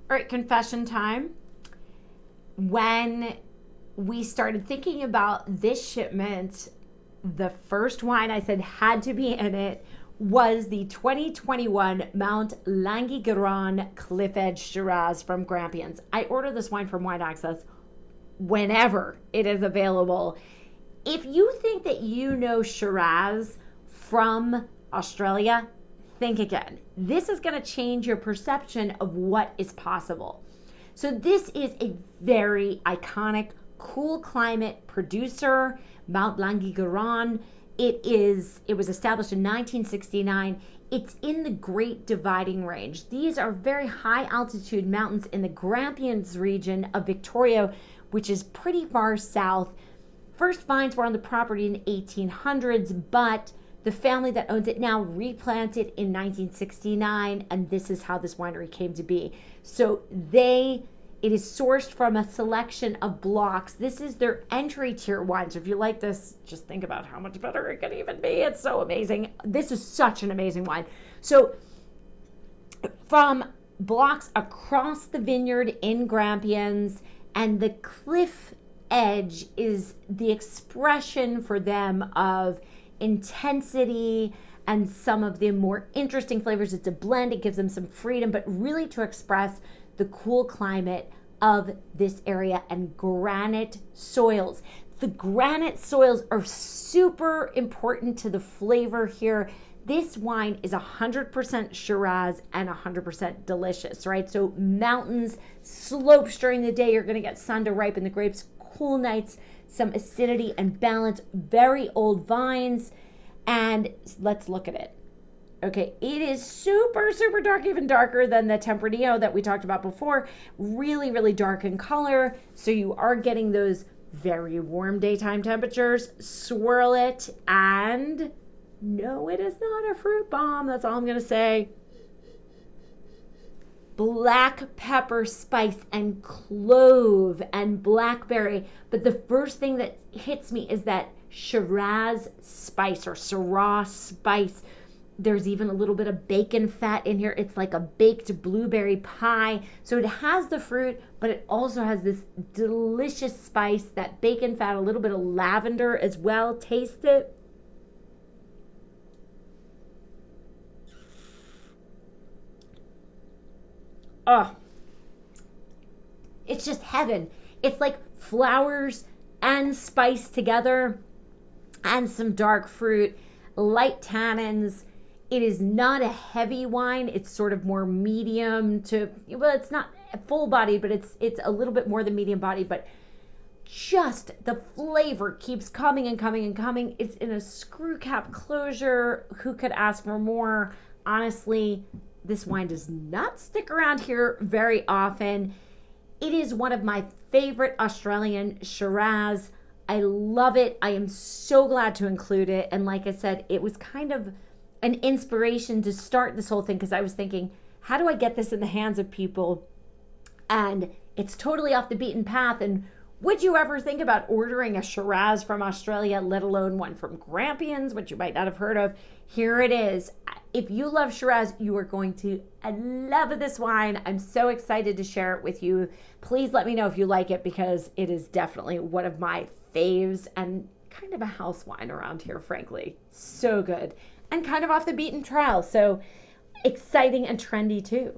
All right, confession time. When we started thinking about this shipment, the first wine I said had to be in it was the 2021 Mount Langhi Ghiran Cliff Edge Shiraz from Grampians. I order this wine from Wine Access whenever it is available. If you think that you know Shiraz from Australia, think again. This is going to change your perception of what is possible. So this is a very iconic, cool climate producer, Mount Langhi Ghiran. It was established in 1969. It's in the Great Dividing Range. These are very high altitude mountains in the Grampians region of Victoria, which is pretty far south. First vines were on the property in the 1800s, but the family that owns it now replanted in 1969, and this is how this winery came to be. So it is sourced from a selection of blocks. This is their entry tier wine. So if you like this, just think about how much better it could even be. It's so amazing. This is such an amazing wine. So from blocks across the vineyard in Grampians, and the cliff edge is the expression for them of intensity and some of the more interesting flavors. It's a blend. It gives them some freedom, but really to express the cool climate of this area and granite soils. The granite soils are super important to the flavor here. This wine is 100% Shiraz and 100% delicious, right? So mountains, slopes during the day, you're going to get sun to ripen the grapes, cool nights, some acidity and balance, very old vines. And let's look at it. Okay, it is super, super dark, even darker than the Tempranillo that we talked about before. Really, really dark in color. So you are getting those very warm daytime temperatures. Swirl it, and no, it is not a fruit bomb. That's all I'm going to say. Black pepper spice and clove and blackberry. But the first thing that hits me is that Shiraz spice or Syrah spice. There's even a little bit of bacon fat in here. It's like a baked blueberry pie. So it has the fruit, but it also has this delicious spice, that bacon fat, a little bit of lavender as well. Taste it. Oh, it's just heaven. It's like flowers and spice together and some dark fruit, light tannins. It is not a heavy wine. It's sort of more medium to, well, it's not full body, but it's a little bit more than medium body, but just the flavor keeps coming and coming and coming. It's in a screw cap closure. Who could ask for more? Honestly, this wine does not stick around here very often. It is one of my favorite Australian Shiraz. I love it. I am so glad to include it. And like I said, it was kind of an inspiration to start this whole thing, because I was thinking, how do I get this in the hands of people? And it's totally off the beaten path. And would you ever think about ordering a Shiraz from Australia, let alone one from Grampians, which you might not have heard of? Here it is. If you love Shiraz, you are going to love this wine. I'm so excited to share it with you. Please let me know if you like it, because it is definitely one of my faves and kind of a house wine around here, frankly. So good. And kind of off the beaten trail. So exciting and trendy too.